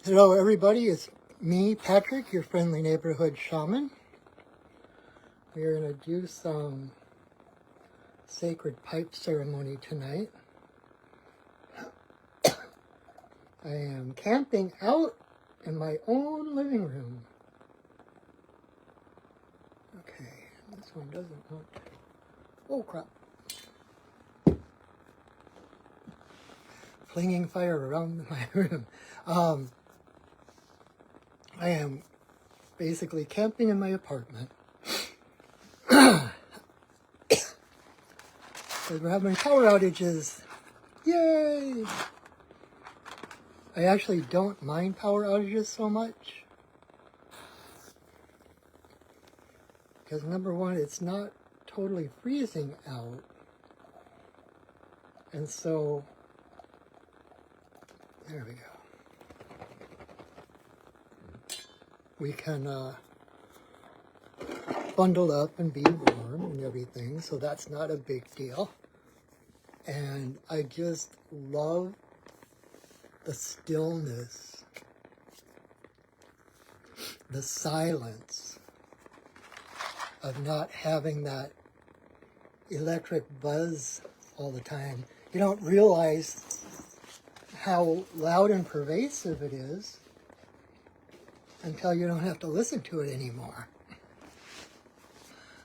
Hello everybody, it's me, Patrick, your friendly neighborhood shaman. We're going to do some sacred pipe ceremony tonight. I am camping out in my own living room. Okay, this one doesn't want to... Oh crap. Flinging fire around my room. I am basically camping in my apartment. Because we're having power outages. Yay! I actually don't mind power outages so much. Because number one, it's not totally freezing out. And so, there we go. We can bundle up and be warm and everything, so that's not a big deal. And I just love the stillness, the silence of not having that electric buzz all the time. You don't realize how loud and pervasive it is until you don't have to listen to it anymore.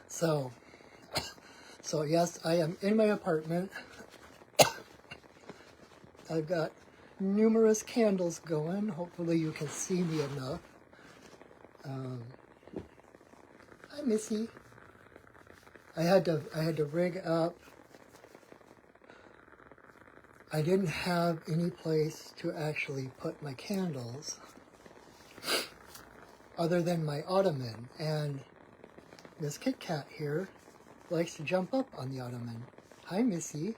So yes, I am in my apartment. I've got numerous candles going. Hopefully you can see me enough. Hi, Missy. I had to rig up. I didn't have any place to actually put my candles other than my ottoman, and Miss Kit Kat here likes to jump up on the ottoman. Hi, Missy.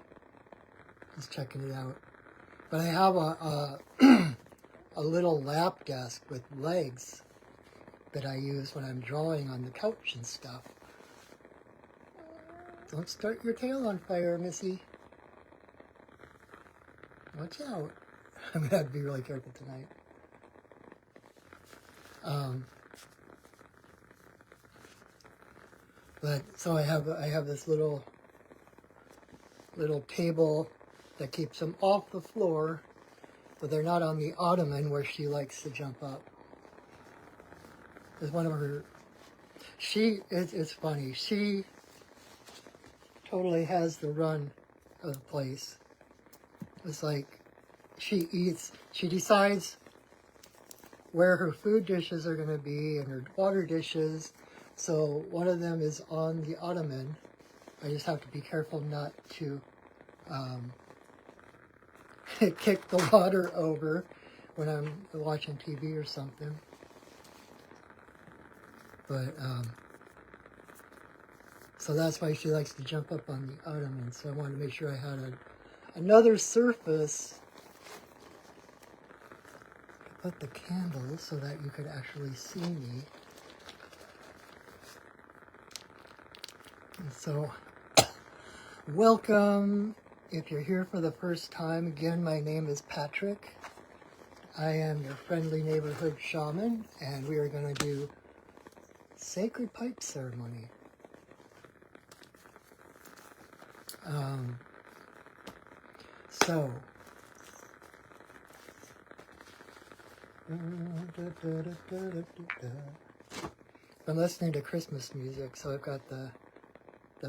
Just checking it out. But I have a little lap desk with legs that I use when I'm drawing on the couch and stuff. Don't start your tail on fire, Missy. Watch out. I'm going to have to be really careful tonight. But so I have this little table that keeps them off the floor, but they're not on the ottoman where she likes to jump up. There's one of her. It's funny. She totally has the run of the place. It's like she decides where her food dishes are going to be and her water dishes. So one of them is on the ottoman. I just have to be careful not to kick the water over when I'm watching TV or something. But, so that's why she likes to jump up on the ottoman. So I wanted to make sure I had another surface to put the candles so that you could actually see me. And so, welcome. If you're here for the first time, again, my name is Patrick. I am your friendly neighborhood shaman, and we are going to do sacred pipe ceremony. So, I'm listening to Christmas music, so I've got the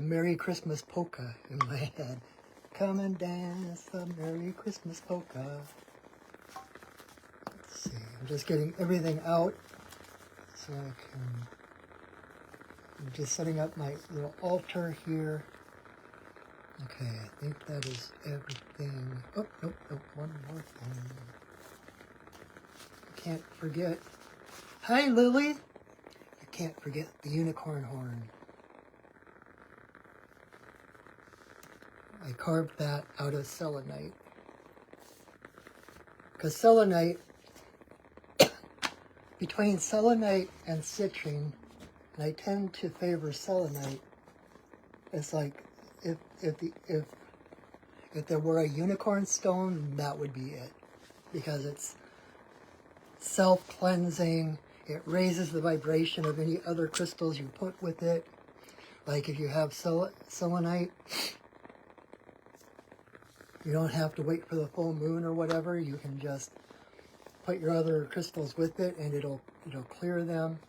Merry Christmas polka in my head. Come and dance the Merry Christmas polka. Let's see, I'm just getting everything out so I can... I'm just setting up my little altar here. Okay, I think that is everything. Oh, nope, one more thing. I can't forget. Hi, Lily. I can't forget the unicorn horn. I carved that out of selenite. Because selenite, between selenite and citrine, and I tend to favor selenite. It's like if there were a unicorn stone, that would be it, because it's self-cleansing. It raises the vibration of any other crystals you put with it. Like if you have selenite, you don't have to wait for the full moon or whatever. You can just put your other crystals with it, and it'll clear them.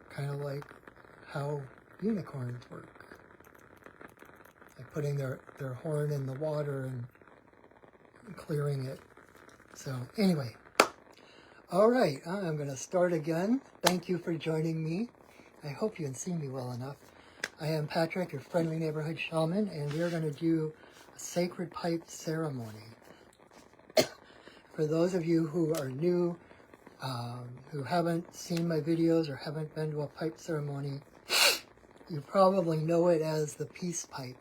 Kind of like how unicorns work. Like putting their horn in the water and clearing it. So anyway, all right, I'm going to start again. Thank you for joining me. I hope you can see me well enough. I am Patrick, your friendly neighborhood shaman, and we are going to do a sacred pipe ceremony. For those of you who are new, who haven't seen my videos or haven't been to a pipe ceremony, you probably know it as the peace pipe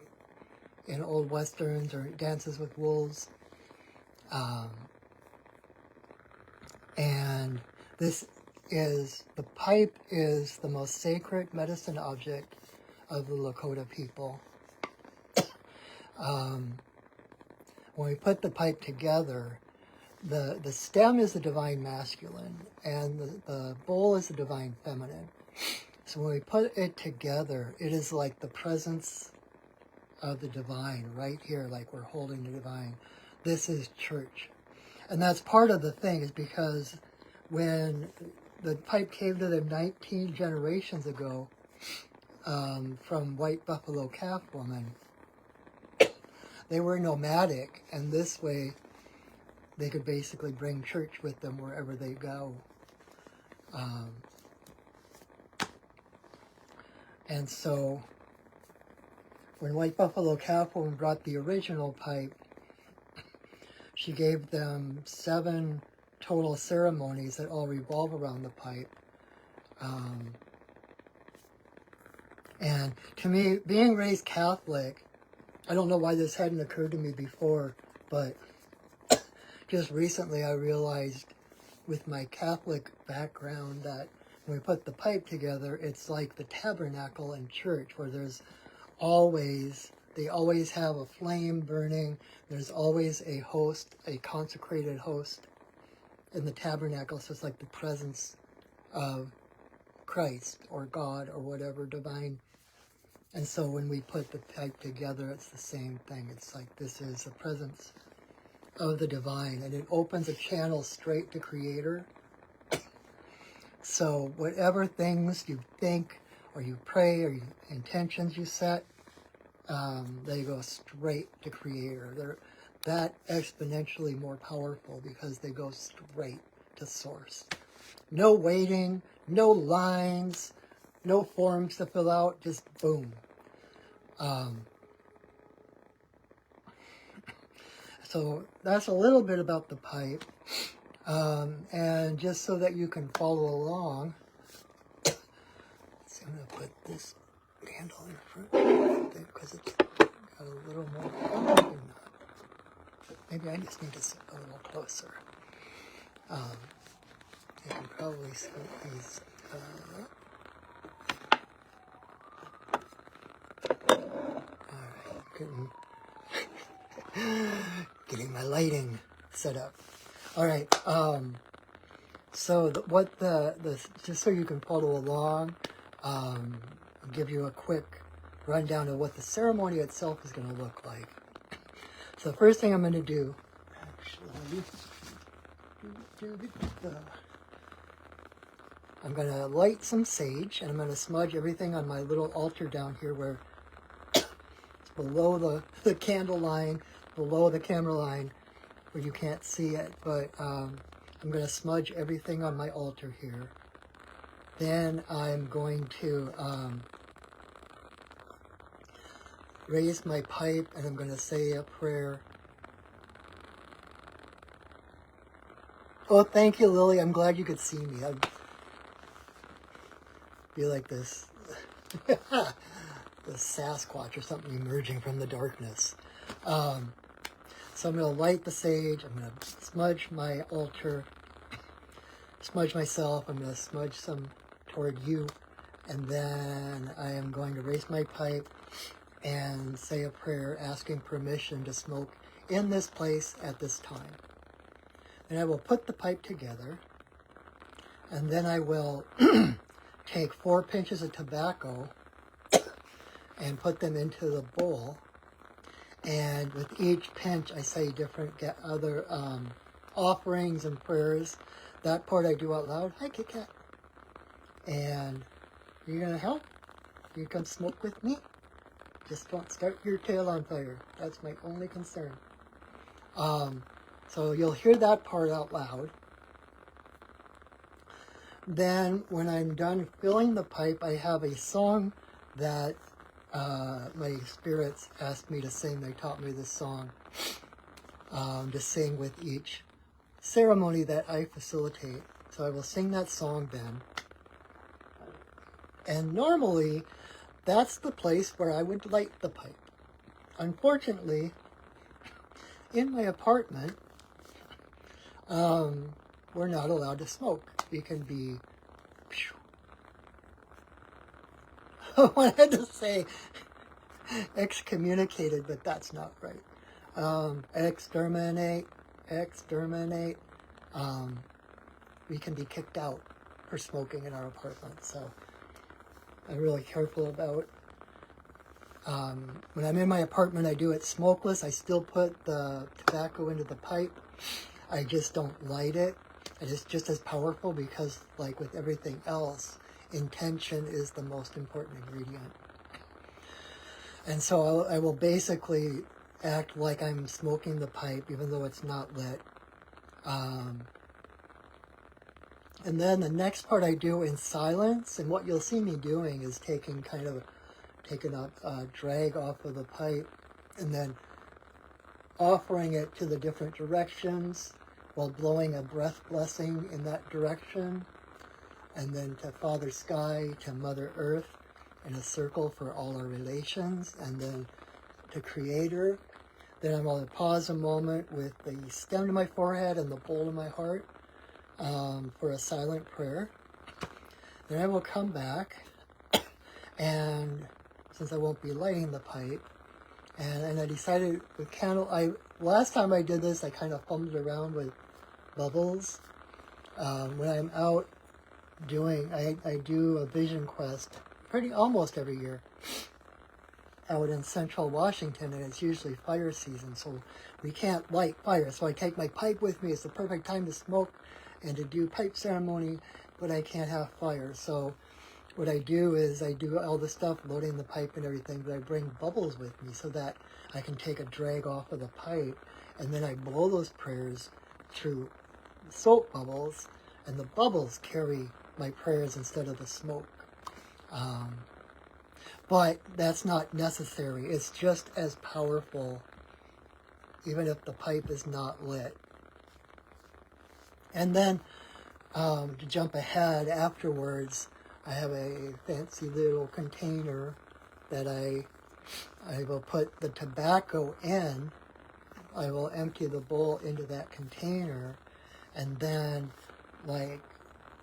in old westerns or Dances with Wolves. And the pipe is the most sacred medicine object of the Lakota people. When we put the pipe together, the stem is the divine masculine, and the bowl is the divine feminine. So when we put it together, it is like the presence of the divine right here, like we're holding the divine. This is church. And that's part of the thing, is because when the pipe came to them 19 generations ago, from White Buffalo Calf Woman, they were nomadic, and this way they could basically bring church with them wherever they go. And so when White Buffalo Calf Woman brought the original pipe, she gave them 7 total ceremonies that all revolve around the pipe. And to me, being raised Catholic, I don't know why this hadn't occurred to me before, but just recently I realized with my Catholic background that when we put the pipe together, it's like the tabernacle in church, where they always have a flame burning. There's always a host, a consecrated host in the tabernacle. So it's like the presence of Christ or God or whatever divine. And so when we put the pipe together, it's the same thing. It's like this is the presence of the divine, and it opens a channel straight to Creator. So whatever things you think or you pray or intentions you set, they go straight to Creator. They're that exponentially more powerful because they go straight to Source. No waiting, no lines, no forms to fill out, just boom. So that's a little bit about the pipe. And just so that you can follow along, I'm going to put this candle in front because it's got a little more. Oh, maybe not. Maybe I just need to sit a little closer. You can probably see these. Alright, getting my lighting set up. Alright, so just so you can follow along, I'll give you a quick rundown of what the ceremony itself is going to look like. So the first thing I'm going to do, I'm going to light some sage, and I'm going to smudge everything on my little altar down here where it's below the candle line, below the camera line, where you can't see it. But I'm going to smudge everything on my altar here. Then I'm going to raise my pipe, and I'm going to say a prayer. Oh, thank you, Lily. I'm glad you could see me. I feel like this, the Sasquatch or something emerging from the darkness. So I'm going to light the sage. I'm going to smudge my altar. smudge myself. I'm going to smudge some toward you. And then I am going to raise my pipe and say a prayer asking permission to smoke in this place at this time. And I will put the pipe together, and then I will take 4 pinches of tobacco and put them into the bowl. And with each pinch, I say different other offerings and prayers. That part I do out loud. Hi, Kit Kat. And you're going to help? You come smoke with me? Just don't start your tail on fire. That's my only concern. So you'll hear that part out loud. Then when I'm done filling the pipe, I have a song that my spirits asked me to sing. They taught me this song to sing with each ceremony that I facilitate. So I will sing that song then. And normally, that's the place where I would light the pipe. Unfortunately, in my apartment, we're not allowed to smoke. We can be, I wanted to say excommunicated, but that's not right. Exterminate. We can be kicked out for smoking in our apartment, so I'm really careful about. When I'm in my apartment, I do it smokeless. I still put the tobacco into the pipe. I just don't light it. And it's just as powerful because, like with everything else, intention is the most important ingredient. And so I will basically act like I'm smoking the pipe, even though it's not lit. And then the next part I do in silence, and what you'll see me doing is taking a drag off of the pipe, and then offering it to the different directions while blowing a breath blessing in that direction, and then to Father Sky, to Mother Earth, in a circle for all our relations, and then to Creator. Then I'm going to pause a moment with the stem to my forehead and the bowl of my heart for a silent prayer. Then I will come back, and since I won't be lighting the pipe, and I decided with candle, last time I did this, I kind of fumbled around with bubbles. When I'm out doing, I do a vision quest almost every year out in central Washington, and it's usually fire season, so we can't light fire. So I take my pipe with me. It's the perfect time to smoke and to do pipe ceremony, but I can't have fire. So what I do is I do all the stuff, loading the pipe and everything, but I bring bubbles with me so that I can take a drag off of the pipe, and then I blow those prayers through soap bubbles, and the bubbles carry my prayers instead of the smoke. But that's not necessary. It's just as powerful, even if the pipe is not lit. And then, to jump ahead afterwards, I have a fancy little container that I will put the tobacco in. I will empty the bowl into that container, and then, like,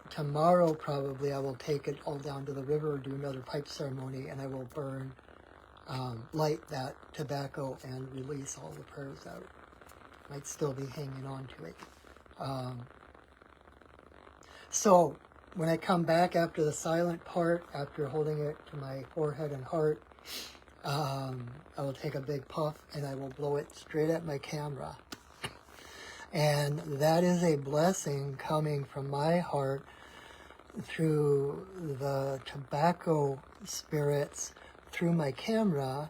tomorrow probably I will take it all down to the river, do another pipe ceremony, and I will light that tobacco and release all the prayers out. Might still be hanging on to it. So when I come back after the silent part, after holding it to my forehead and heart, I will take a big puff and I will blow it straight at my camera. And that is a blessing coming from my heart through the tobacco spirits, through my camera,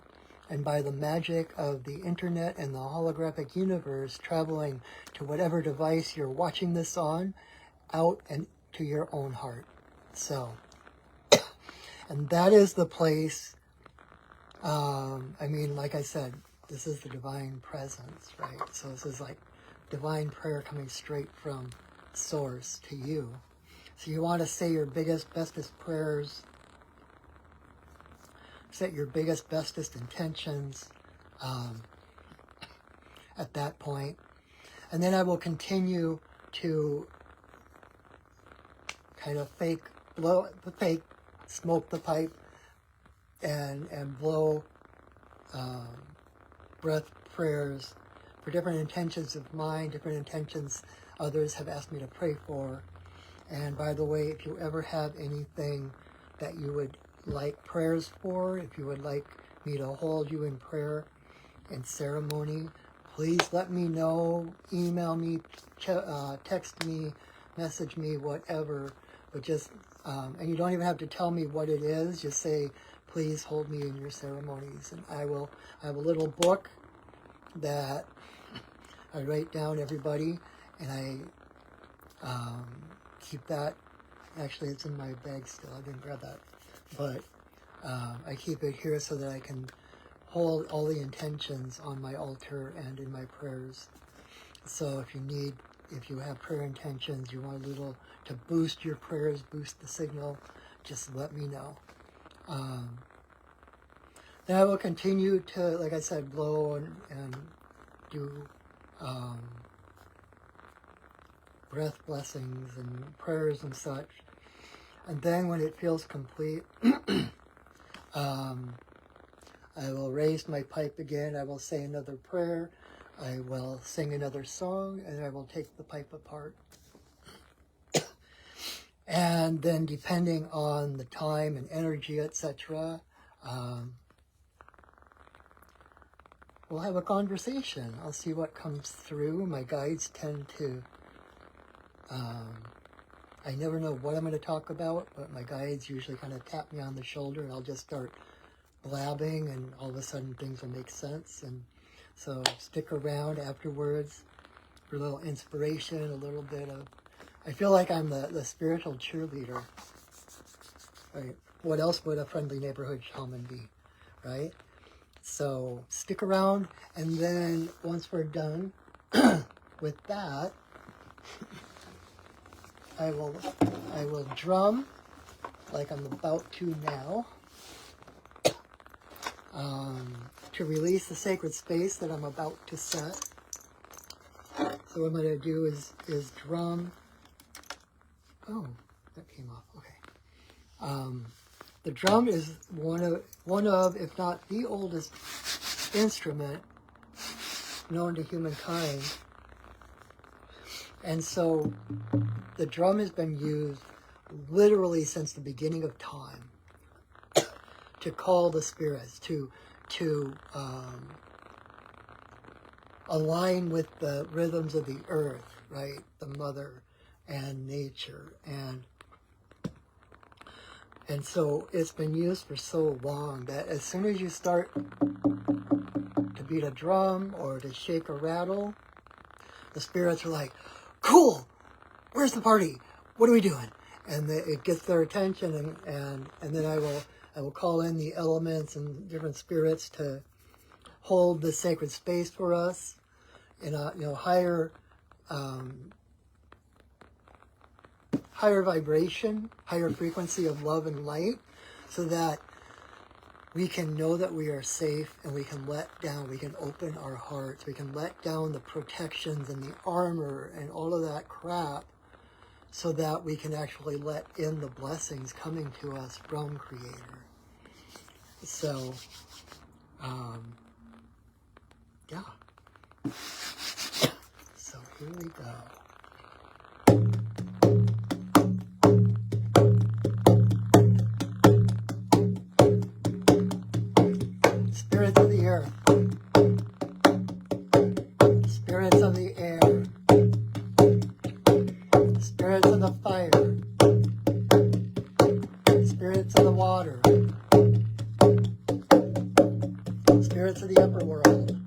and by the magic of the internet and the holographic universe traveling to whatever device you're watching this on, out and to your own heart. So, and that is the place, I mean, like I said, this is the divine presence, right? So this is like divine prayer coming straight from source to you. So you want to say your biggest, bestest prayers, set your biggest, bestest intentions at that point. And then I will continue to kind of smoke the pipe and blow breath prayers for different intentions of mine, different intentions others have asked me to pray for. And by the way, if you ever have anything that you would like prayers for, if you would like me to hold you in prayer and ceremony, please let me know, email me, text me, message me, whatever. But just, and you don't even have to tell me what it is, just say, please hold me in your ceremonies. And I have a little book that I write down everybody, and I keep that. Actually, it's in my bag still. I didn't grab that. But I keep it here so that I can hold all the intentions on my altar and in my prayers. So if you have prayer intentions, you want a little to boost your prayers, boost the signal, just let me know. Then I will continue to, like I said, blow and do breath blessings and prayers and such. And then when it feels complete, I will raise my pipe again. I will say another prayer. I will sing another song, and I will take the pipe apart. And then depending on the time and energy, etc., we'll have a conversation. I'll see what comes through. My guides tend to, I never know what I'm going to talk about, but my guides usually kind of tap me on the shoulder and I'll just start blabbing, and all of a sudden things will make sense. And so stick around afterwards for a little inspiration, a little bit of, I feel like I'm the spiritual cheerleader. Right? What else would a friendly neighborhood shaman be, right? So stick around, and then once we're done with that, I will drum like I'm about to now, to release the sacred space that I'm about to set. So what I'm going to do is drum. Oh, that came off. Okay. The drum is one of, if not the oldest instrument known to humankind. And so the drum has been used literally since the beginning of time to call the spirits, to align with the rhythms of the earth, right? The mother and nature. And so it's been used for so long that as soon as you start to beat a drum or to shake or rattle, the spirits are like, cool, where's the party? What are we doing? And it gets their attention, and then I will call in the elements and different spirits to hold the sacred space for us in a higher vibration, higher frequency of love and light, so that we can know that we are safe, and we can let down, we can open our hearts, we can let down the protections and the armor and all of that crap, so that we can actually let in the blessings coming to us from Creator. So, yeah. So here we go. Spirits of the earth, spirits of the air, spirits of the fire, spirits of the water, spirits of the upper world,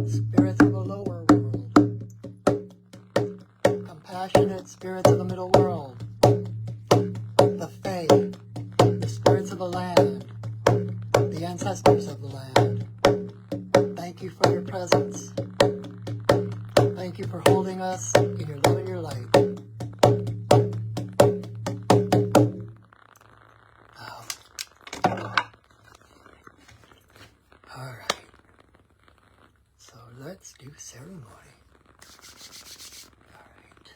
spirits of the lower world, compassionate spirits of the middle world, the Fae, the spirits of the land, the ancestors of the land. Thank you for your presence. Thank you for holding us in your love and your light. All right. So let's do ceremony. All right.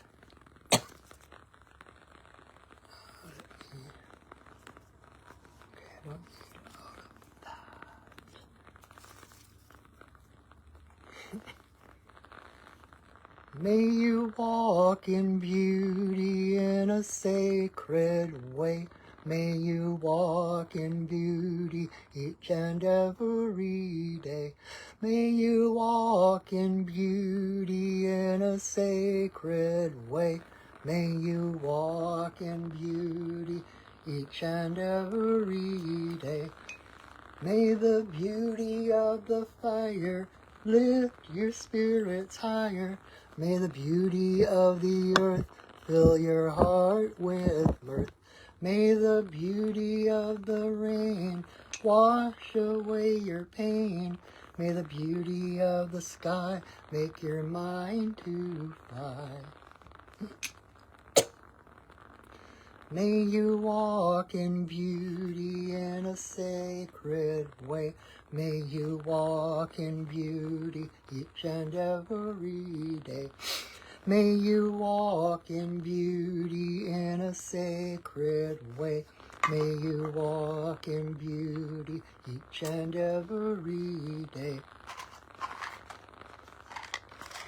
May you walk in beauty in a sacred way. May you walk in beauty each and every day. May you walk in beauty in a sacred way. May you walk in beauty each and every day. May the beauty of the fire lift your spirits higher. May the beauty of the earth fill your heart with mirth. May the beauty of the rain wash away your pain. May the beauty of the sky make your mind to fly. May you walk in beauty in a sacred way. May you walk in beauty each and every day. May you walk in beauty in a sacred way. May you walk in beauty each and every day.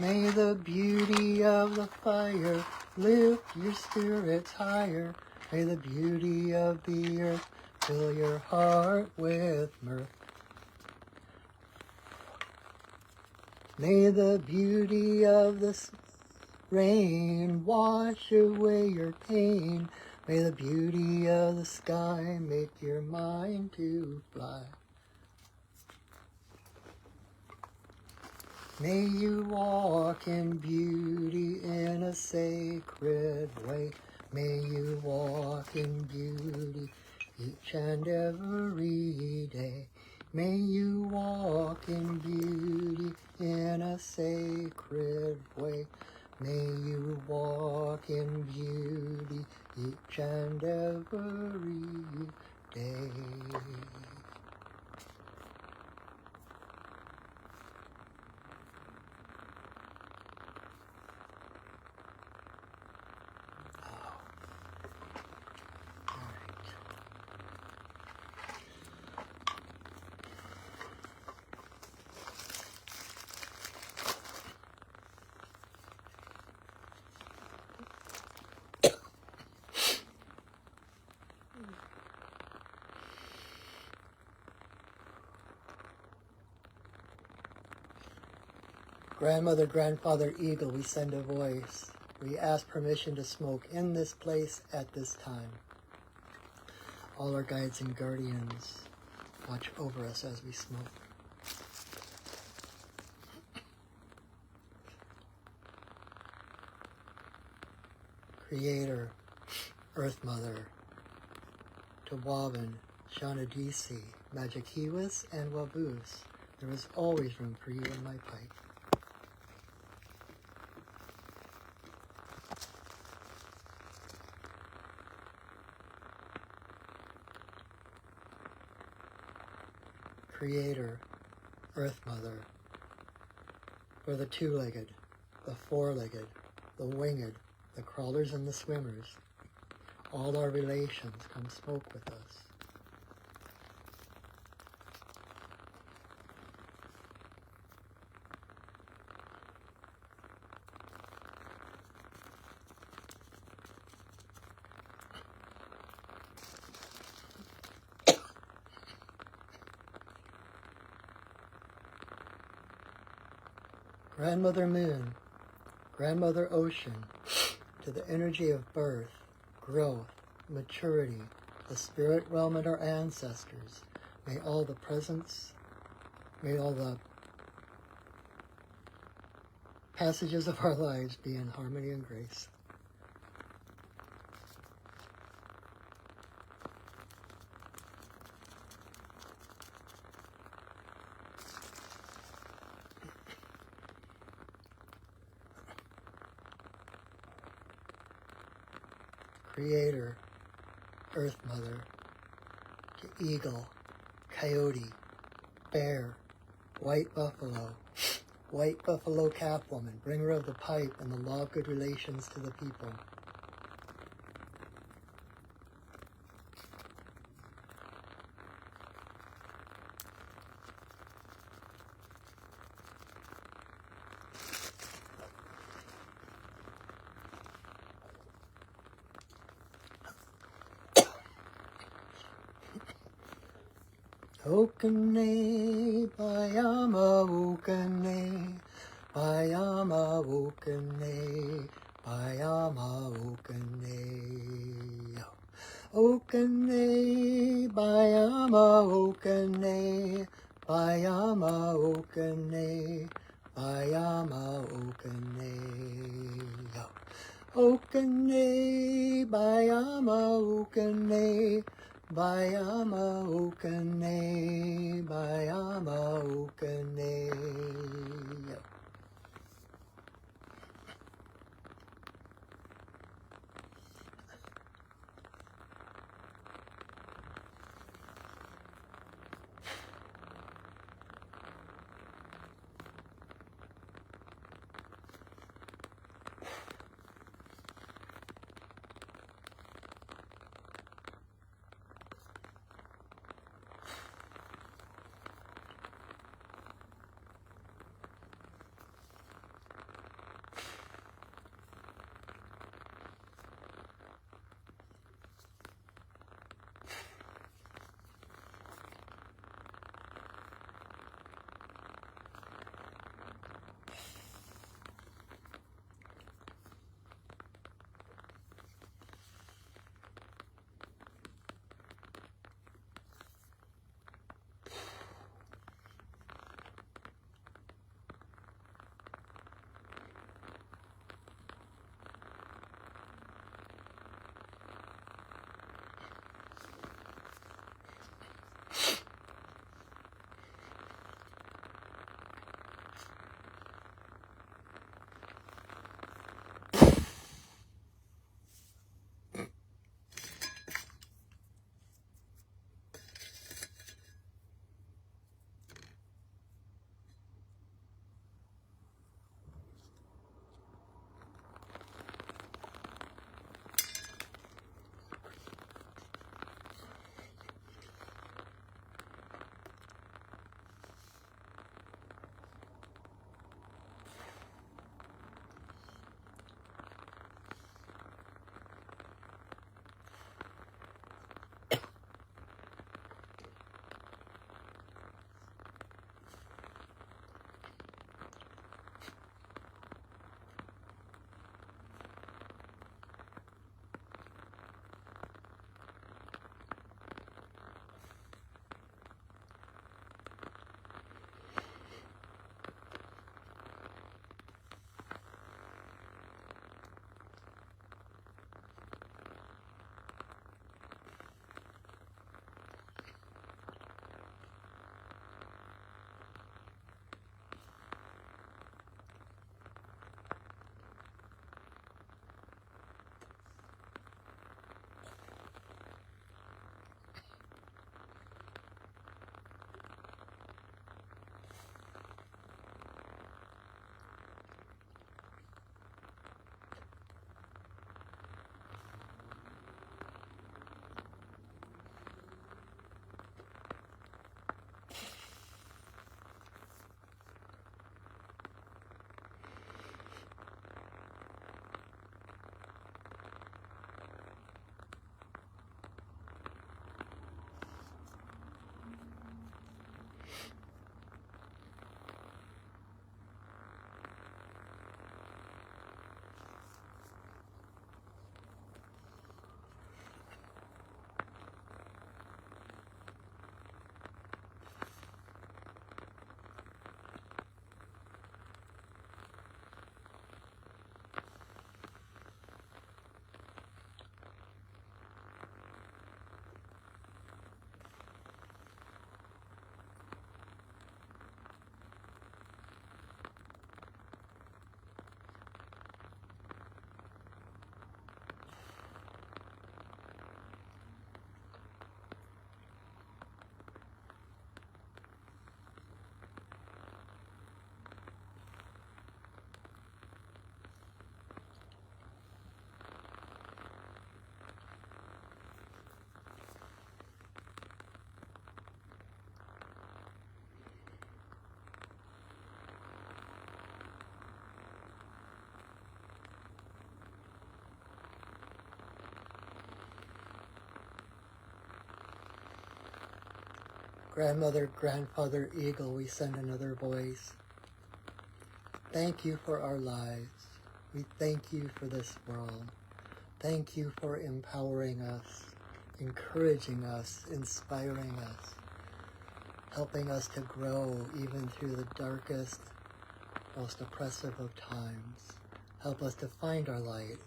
May the beauty of the fire lift your spirits higher. May the beauty of the earth fill your heart with mirth. May the beauty of the rain wash away your pain. May the beauty of the sky make your mind to fly. May you walk in beauty in a sacred way. May you walk in beauty each and every day. May you walk in beauty in a sacred way. May you walk in beauty each and every day. Grandmother, Grandfather Eagle, we send a voice. We ask permission to smoke in this place at this time. All our guides and guardians watch over us as we smoke. Creator, Earth Mother, Tawabin, Shanadisi, Magikiwas, and Wabus, there is always room for you in my pipe. Creator, Earth Mother, for the two-legged, the four-legged, the winged, the crawlers and the swimmers, all our relations, come smoke with us. Grandmother Moon, Grandmother Ocean, to the energy of birth, growth, maturity, the spirit realm and our ancestors, may all the presence, may all the passages of our lives be in harmony and grace. Creator, Earth Mother, to eagle, coyote, bear, white buffalo Catwoman, bringer of the pipe and the law of good relations to the people. Okane, Bayama, Okane, Bayama, Okane, Bayama, Okane. Okane, Bayama, Okane, Bayama, Okane, Bayama, Okane. Okane, Bayama, Okane, Bayama, Okane, Bayama, Okane. grandmother, grandfather, eagle, we send another voice. Thank you for our lives. We thank you for this world. Thank you for empowering us, encouraging us, inspiring us, helping us to grow even through the darkest, most oppressive of times. Help us to find our light,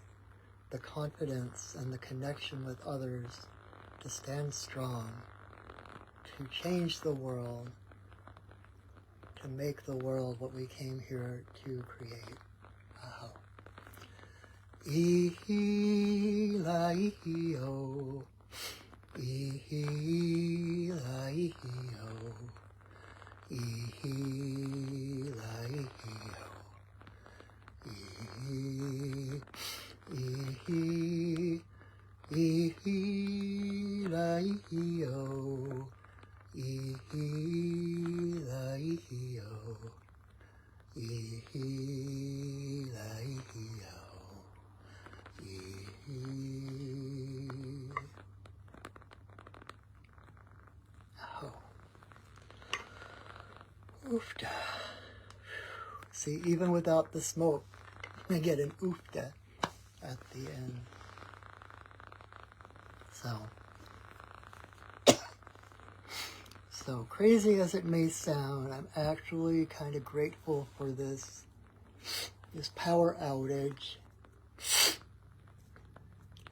the confidence and the connection with others, to stand strong, to change the world, to make the world what we came here to create. Aho. Ihi-la-ihi-o, ihi-la-ihi-o, ihi-la-ihi-o, ihi-la-ihi-o, ihi-la-ihi-o, ihi-la-ihi-o. Oh. Oofda. See, even without the smoke, I get an oofda at the end. So crazy as it may sound, I'm actually kind of grateful for this power outage.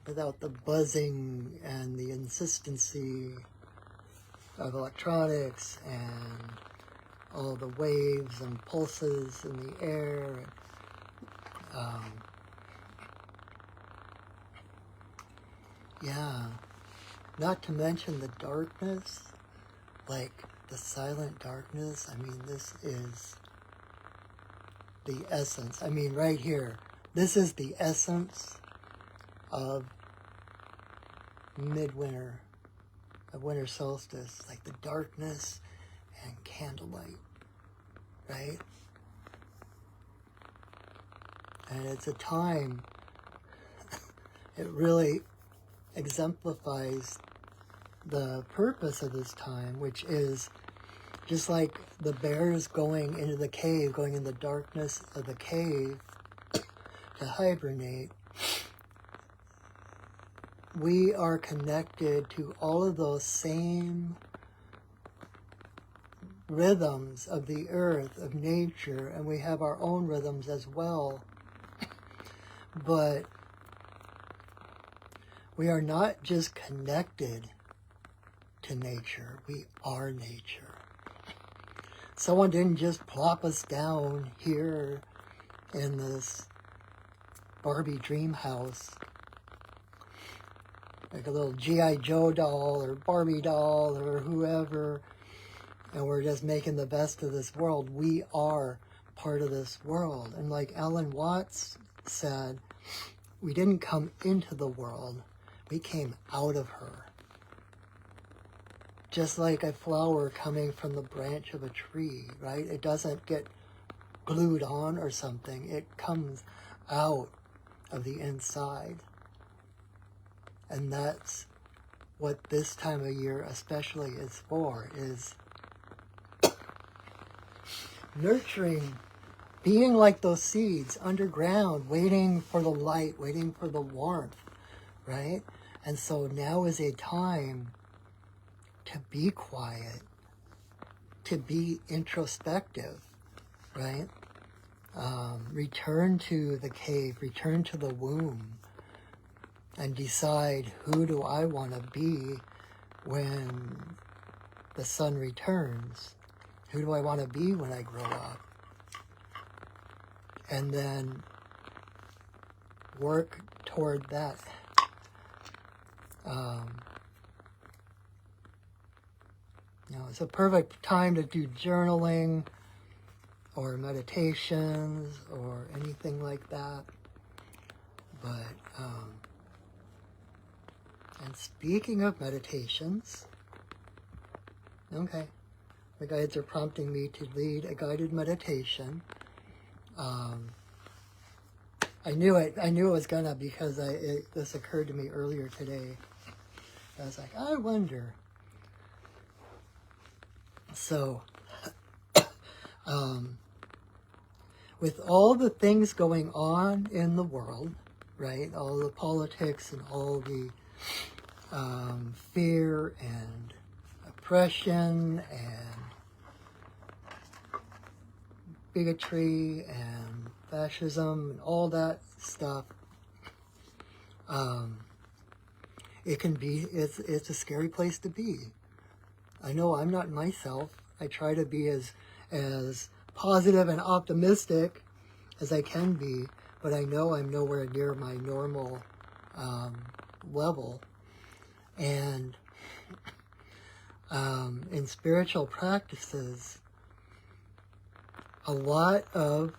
Without the buzzing and the insistency of electronics and all the waves and pulses in the air. Yeah, not to mention the darkness, like the silent darkness. I mean, this is the essence. I mean, right here, this is the essence of midwinter, of winter solstice, like the darkness and candlelight, right? And it's a time, it really exemplifies the purpose of this time, which is just like the bears going into the cave, going in the darkness of the cave to hibernate. We are connected to all of those same rhythms of the earth, of nature, and we have our own rhythms as well. But we are not just connected to nature, we are nature. Someone didn't just plop us down here in this Barbie dream house, like a little G.I. Joe doll or Barbie doll or whoever, and we're just making the best of this world. We are part of this world. And like Alan Watts said, we didn't come into the world, we came out of her. Just like a flower coming from the branch of a tree, right? It doesn't get glued on or something. It comes out of the inside. And that's what this time of year especially is for, is nurturing, being like those seeds underground, waiting for the light, waiting for the warmth, right? And so now is a time to be quiet, to be introspective, right? Return to the cave, return to the womb, and decide, who do I want to be when the sun returns? Who do I want to be when I grow up? And then work toward that. It's a perfect time to do journaling or meditations or anything like that. But, and speaking of meditations, okay, the guides are prompting me to lead a guided meditation. I knew it was gonna, because this occurred to me earlier today. I was like, I wonder, So, with all the things going on in the world, right? All the politics and all the fear and oppression and bigotry and fascism and all that stuff, it can be, it's a scary place to be. I know I'm not myself. I try to be as positive and optimistic as I can be, but I know I'm nowhere near my normal level. And in spiritual practices, a lot of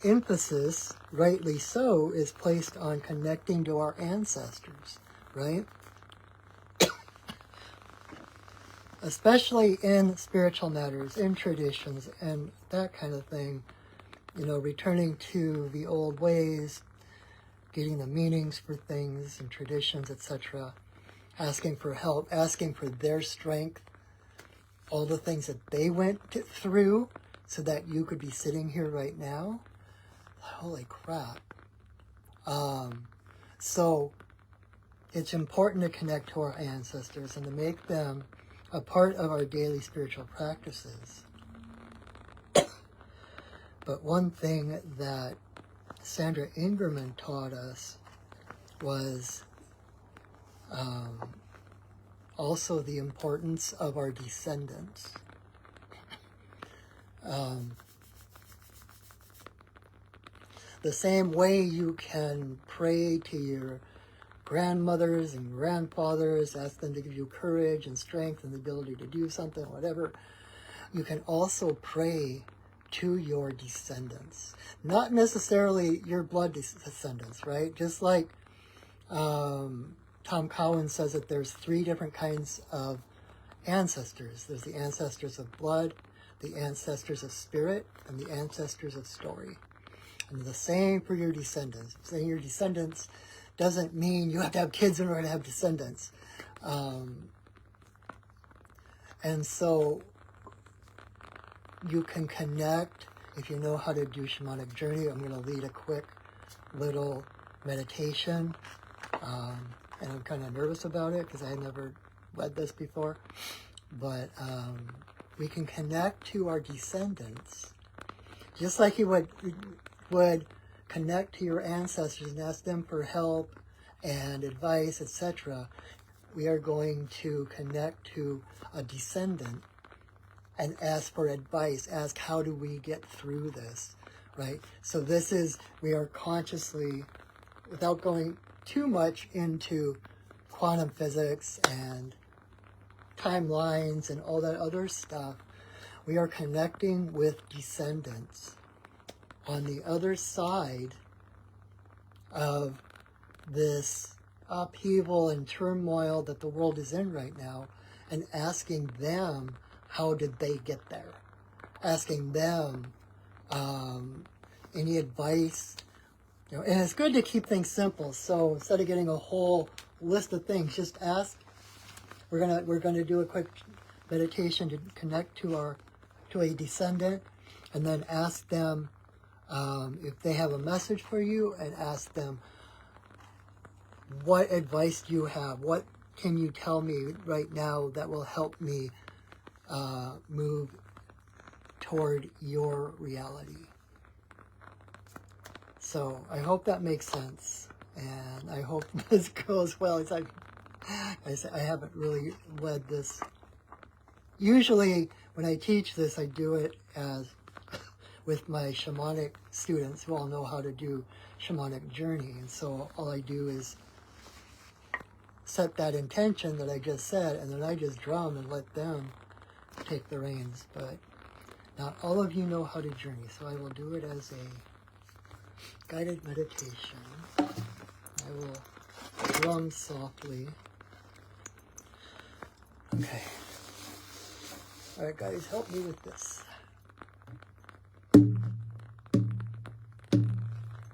emphasis, rightly so, is placed on connecting to our ancestors, right? Especially in spiritual matters, in traditions, and that kind of thing. You know, returning to the old ways, getting the meanings for things and traditions, etc. Asking for help, asking for their strength, all the things that they went through so that you could be sitting here right now. Holy crap. So it's important to connect to our ancestors and to make them a part of our daily spiritual practices. But one thing that Sandra Ingerman taught us was also the importance of our descendants. The same way you can pray to your grandmothers and grandfathers, ask them to give you courage and strength and the ability to do something, whatever, you can also pray to your descendants. Not necessarily your blood descendants, right? Just like Tom Cowan says that there's 3 different kinds of ancestors. There's the ancestors of blood, the ancestors of spirit, and the ancestors of story. And the same for your descendants. Saying your descendants doesn't mean you have to have kids in order to have descendants. And so you can connect, if you know how to do shamanic journey. I'm going to lead a quick little meditation. And I'm kind of nervous about it because I had never led this before. But we can connect to our descendants just like you would connect to your ancestors and ask them for help and advice, etc. We are going to connect to a descendant and ask for advice, ask how do we get through this, right? So this is, we are consciously, without going too much into quantum physics and timelines and all that other stuff, we are connecting with descendants on the other side of this upheaval and turmoil that the world is in right now, and asking them, how did they get there? Asking them any advice. You know, and it's good to keep things simple. So instead of getting a whole list of things, just ask. We're gonna do a quick meditation to connect to a descendant, and then ask them if they have a message for you, and ask them, what advice do you have? What can you tell me right now that will help me move toward your reality? So I hope that makes sense, and I hope this goes well. It's like I haven't really led this. Usually when I teach this, I do it as with my shamanic students who all know how to do shamanic journey. And so all I do is set that intention that I just said, and then I just drum and let them take the reins. But not all of you know how to journey, so I will do it as a guided meditation. I will drum softly. Okay. All right, guys, help me with this.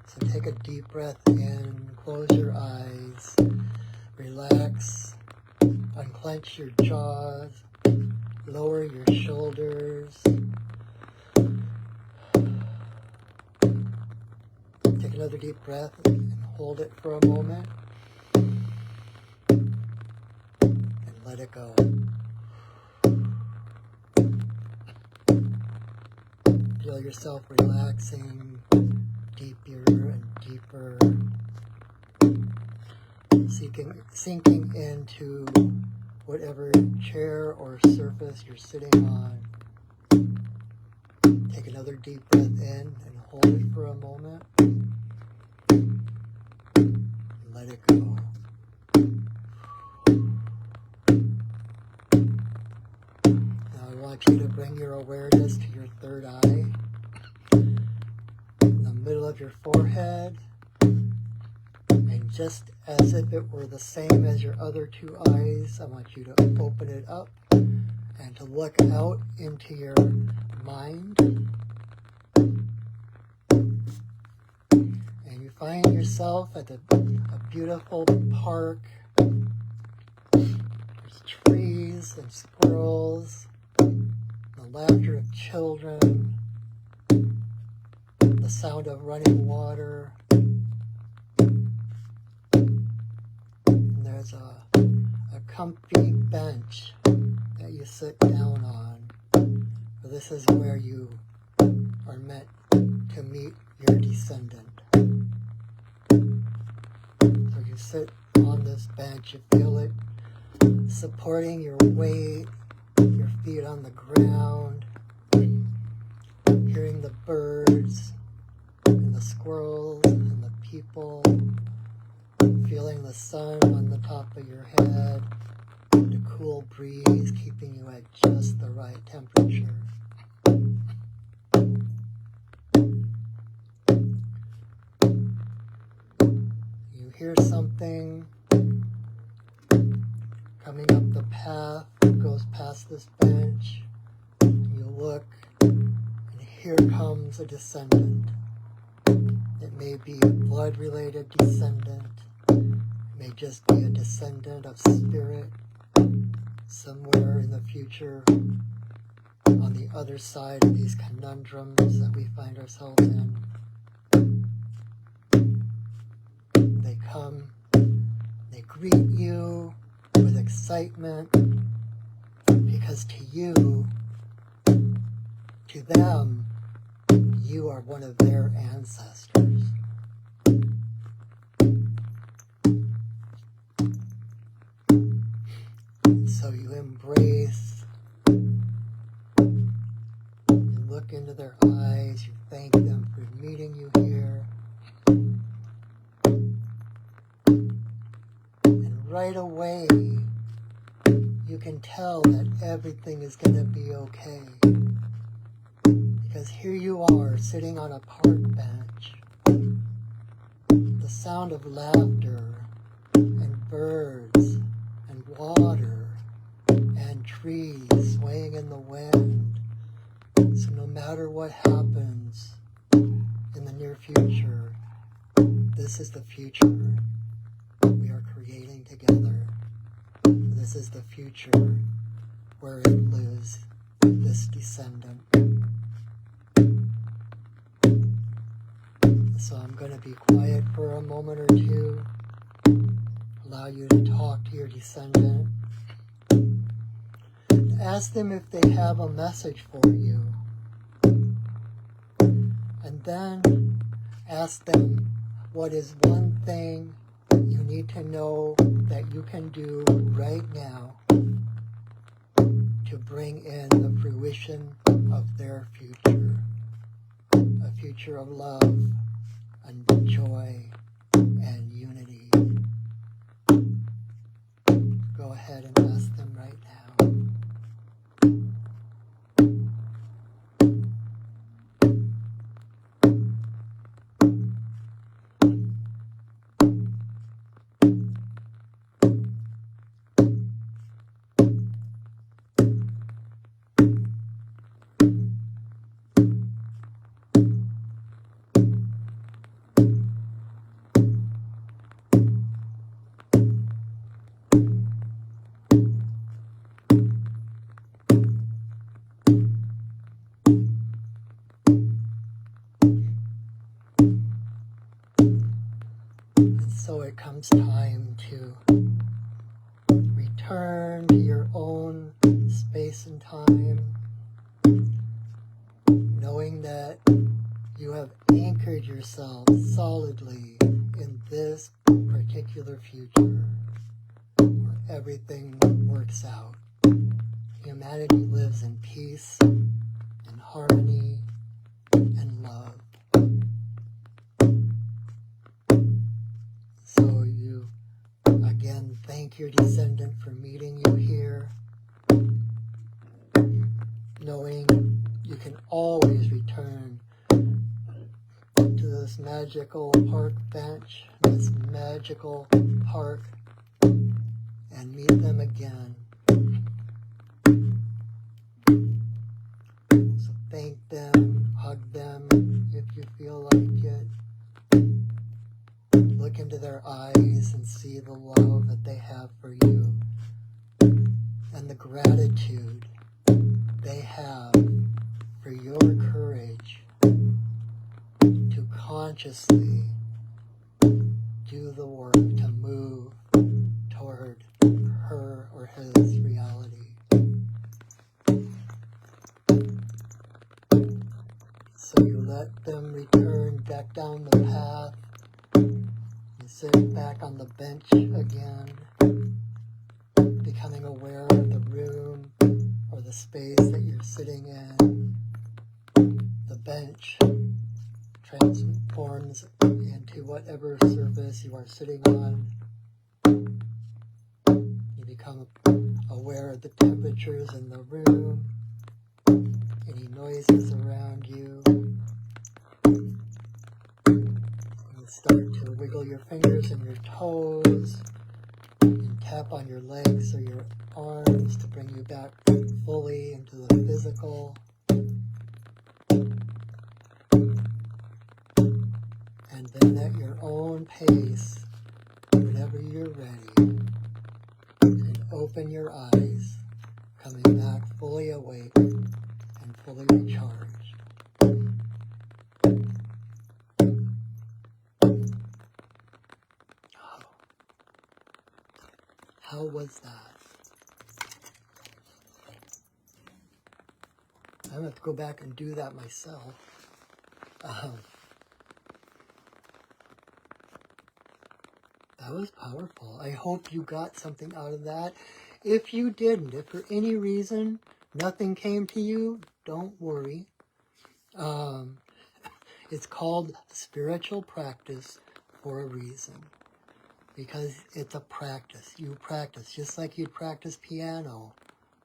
So take a deep breath in, close your eyes, relax, unclench your jaws, lower your shoulders. Take another deep breath and hold it for a moment. And let it go. Feel yourself relaxing deeper and deeper. Sinking into whatever chair or surface you're sitting on. Take another deep breath in and hold it for a moment. And let it go. Now I want you to bring your awareness to your third eye, in the middle of your forehead. And just as if it were the same as your other two eyes, I want you to open it up and to look out into your mind. And you find yourself at a beautiful park. There's trees and squirrels, the laughter of children, the sound of running water. There's a comfy bench that you sit down on. For this is where you are meant to meet your descendant. So you sit on this bench, you feel it supporting your weight, your feet on the ground, hearing the birds and the squirrels and the people. Feeling the sun on the top of your head, the cool breeze keeping you at just the right temperature. You hear something coming up the path that goes past this bench. You look, and here comes a descendant. It may be a blood-related descendant. May just be a descendant of spirit somewhere in the future on the other side of these conundrums that we find ourselves in. They come, they greet you with excitement because to you, to them, you are one of their ancestors. So you embrace, you look into their eyes, you thank them for meeting you here. And right away, you can tell that everything is going to be okay. Because here you are, sitting on a park bench. The sound of laughter and birds and water and trees swaying in the wind. So no matter what happens in the near future, this is the future we are creating together. This is the future where it lives, this descendant. So I'm going to be quiet for a moment or two, allow you to talk to your descendant. Ask them if they have a message for you. And then ask them what is one thing you need to know that you can do right now to bring in the fruition of their future. A future of love and joy and unity. Go ahead and ask them right now. comes time to return to your own space and time, knowing that you have anchored yourself solidly in this particular future where everything works out. Humanity lives in peace, in harmony, and love. So you, again, thank your descendant for meeting you here, knowing you can always return to this magical park bench, this magical park, and meet them again. So thank them, hug them if you feel like it. Look into their eyes and see the love that they have for you and the gratitude they have for your courage to consciously do the work to move toward her or his reality. So you let them return back down the path. You sit back on the bench again, becoming aware of the room or the space that you're sitting in. The bench transforms into whatever surface you are sitting on. You become aware of the temperatures in the room, any noises around you. You start to wiggle your fingers and your toes, and tap on your legs or your arms to bring you back fully into the physical. And then at your own pace, whenever you're ready, you can open your eyes, coming back fully awake and fully recharged. Oh. How was that? I'm going to have to go back and do that myself. That was powerful. I hope you got something out of that. If you didn't, if for any reason nothing came to you, don't worry. It's called spiritual practice for a reason. Because it's a practice. You practice just like you'd practice piano,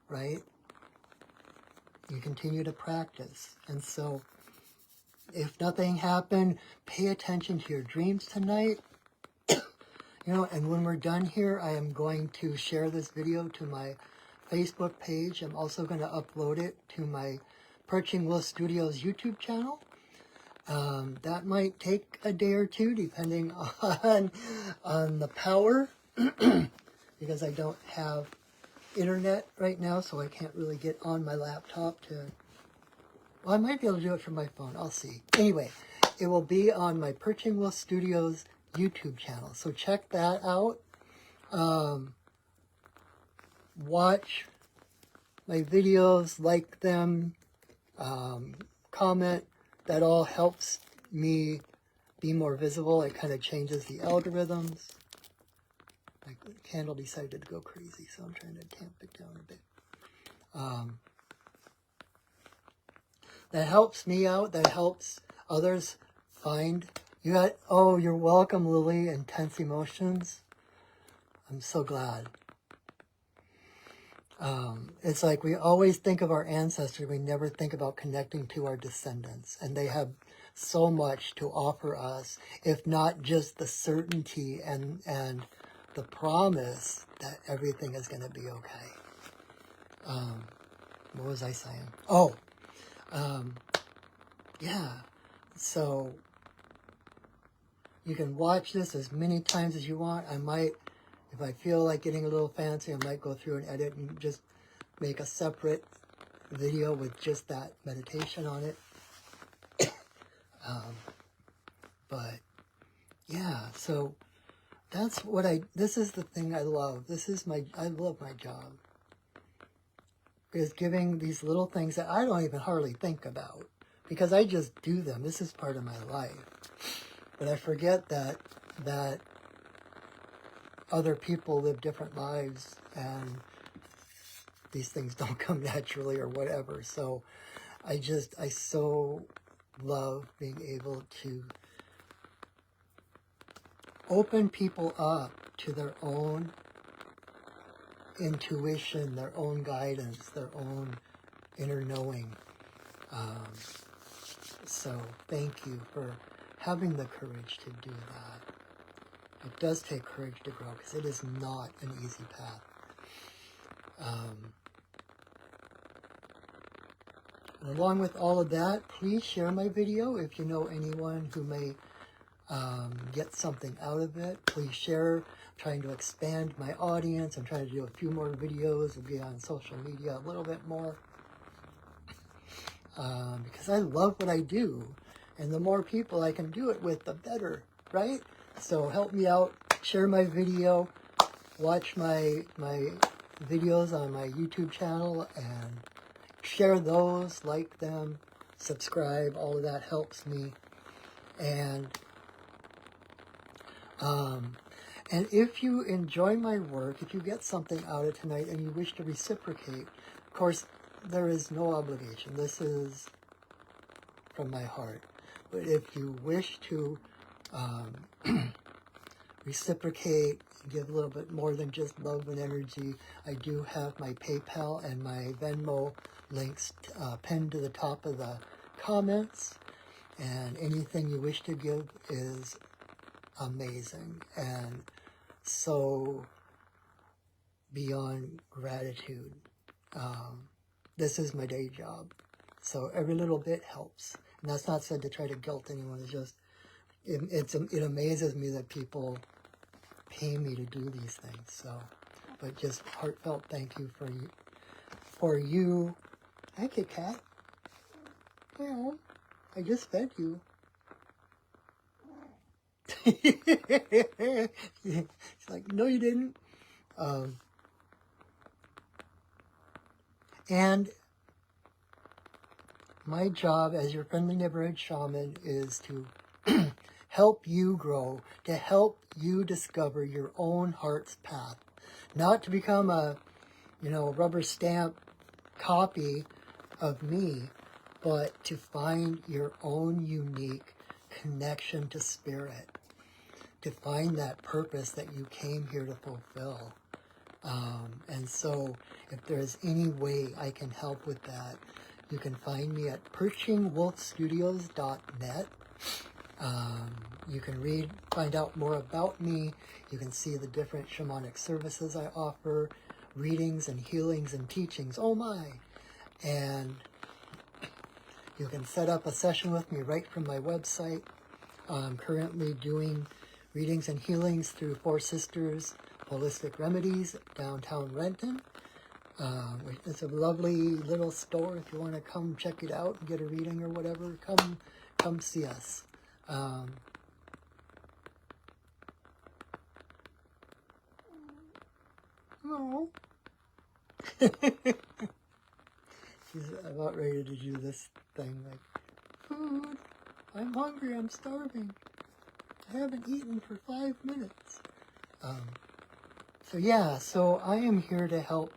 right? You continue to practice. And so if nothing happened, pay attention to your dreams tonight. You know, and when we're done here, I am going to share this video to my Facebook page. I'm also going to upload it to my Perching Will Studios YouTube channel. That might take a day or two, depending on the power, because I don't have internet right now, so I can't really get on my laptop to... Well, I might be able to do it from my phone. I'll see. Anyway, it will be on my Perching Will Studios YouTube channel, so check that out. Watch my videos, like them, comment. That all helps me be more visible. It kind of changes the algorithms. My candle decided to go crazy, so I'm trying to tamp it down a bit. That helps me out. That helps others find. Oh, you're welcome, Lily. Intense emotions. I'm so glad. It's like we always think of our ancestors. We never think about connecting to our descendants. And they have so much to offer us, if not just the certainty and the promise that everything is going to be okay. What was I saying? Oh, yeah. So you can watch this as many times as you want. I might, if I feel like getting a little fancy, I might go through and edit and just make a separate video with just that meditation on it. But yeah, so this is the thing I love. I love my job. Is giving these little things that I don't even hardly think about because I just do them. This is part of my life. But I forget that other people live different lives and these things don't come naturally or whatever. So I so love being able to open people up to their own intuition, their own guidance, their own inner knowing. So thank you for having the courage to do that. It does take courage to grow because it is not an easy path. And along with all of that, please share my video if you know anyone who may get something out of it. Please share. I'm trying to expand my audience. I'm trying to do a few more videos and be on social media a little bit more. Because I love what I do. And the more people I can do it with, the better, right? So help me out. Share my video. Watch my videos on my YouTube channel and share those, like them, subscribe. All of that helps me. And if you enjoy my work, if you get something out of tonight and you wish to reciprocate, of course, there is no obligation. This is from my heart. But if you wish to reciprocate, give a little bit more than just love and energy, I do have my PayPal and my Venmo links pinned to the top of the comments. And anything you wish to give is amazing and so beyond gratitude. This is my day job, so every little bit helps. And that's not said to try to guilt anyone. It's just it amazes me that people pay me to do these things. So, but just heartfelt thank you for you. Hi, Kit Kat. Yeah, I just fed you. It's like, no, you didn't. And my job as your friendly neighborhood shaman is to help you grow, to help you discover your own heart's path, not to become a, rubber stamp copy of me, but to find your own unique connection to spirit, to find that purpose that you came here to fulfill. And so if there's any way I can help with that, you can find me at perchingwolfstudios.net. You can find out more about me. You can see the different shamanic services I offer, readings and healings and teachings. Oh my! And you can set up a session with me right from my website. I'm currently doing readings and healings through Four Sisters Holistic Remedies, downtown Renton. It's a lovely little store. If you want to come check it out and get a reading or whatever, come see us. Oh. She's about ready to do this thing like, food, I'm hungry, I'm starving. I haven't eaten for 5 minutes. So I am here to help.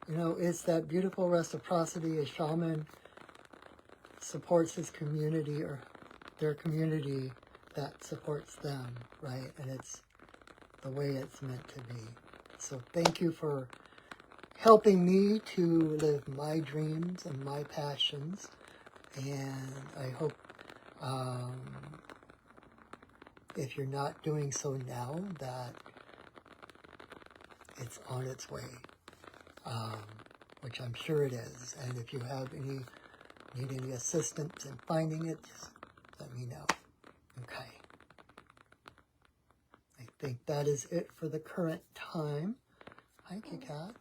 It's that beautiful reciprocity. A shaman supports his community or their community that supports them, right? And it's the way it's meant to be. So thank you for helping me to live my dreams and my passions. And I hope if you're not doing so now, that it's on its way, which I'm sure it is. And if you need any assistance in finding it, just let me know. Okay. I think that is it for the current time. Hi, Kit Kat.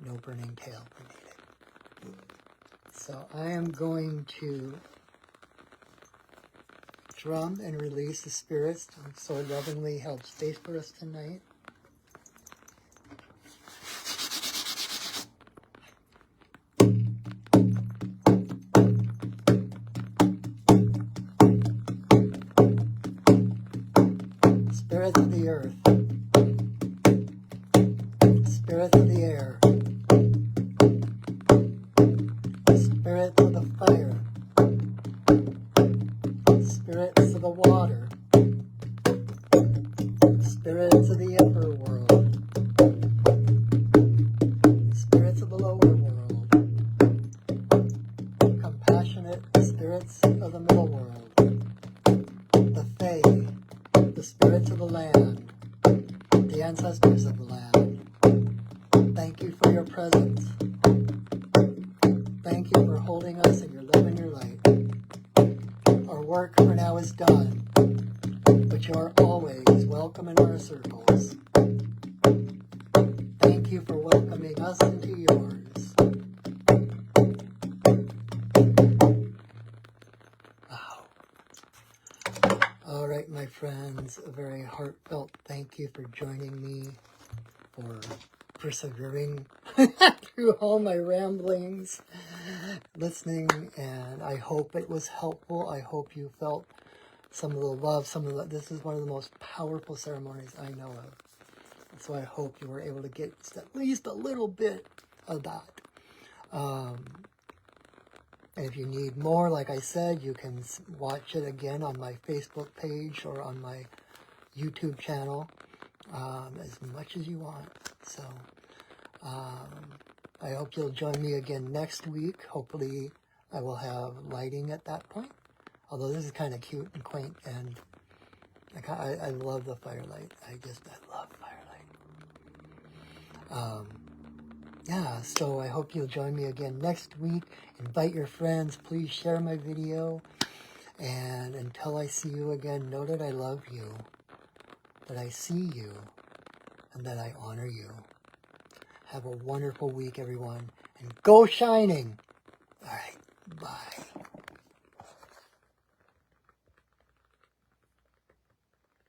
No burning tail. We need it. So I am going to drum and release the spirits who so lovingly held space for us tonight. Spirits of the earth, spirits of the air, spirits of the fire, spirits of the water, spirits of the upper world, spirits of the lower world, compassionate spirits of the middle world, the Fae, the spirits of the land, the ancestors of the land. Thank you for your presence. Thank you for holding us in your love and your light. Our work for now is done, but you are always welcome in our circles. Thank you for welcoming us into yours. Wow. All right, my friends, a very heartfelt thank you for joining me, for persevering through all my ramblings, listening, and I hope it was helpful. I hope you felt some of the love, this is one of the most powerful ceremonies I know of. So I hope you were able to get at least a little bit of that. And if you need more, like I said, you can watch it again on my Facebook page or on my YouTube channel as much as you want. So I hope you'll join me again next week. Hopefully I will have lighting at that point. Although this is kind of cute and quaint, and I love the firelight. I love firelight. Yeah, so I hope you'll join me again next week. Invite your friends. Please share my video. And until I see you again, know that I love you, that I see you, and that I honor you. Have a wonderful week, everyone. And go shining! All right, bye.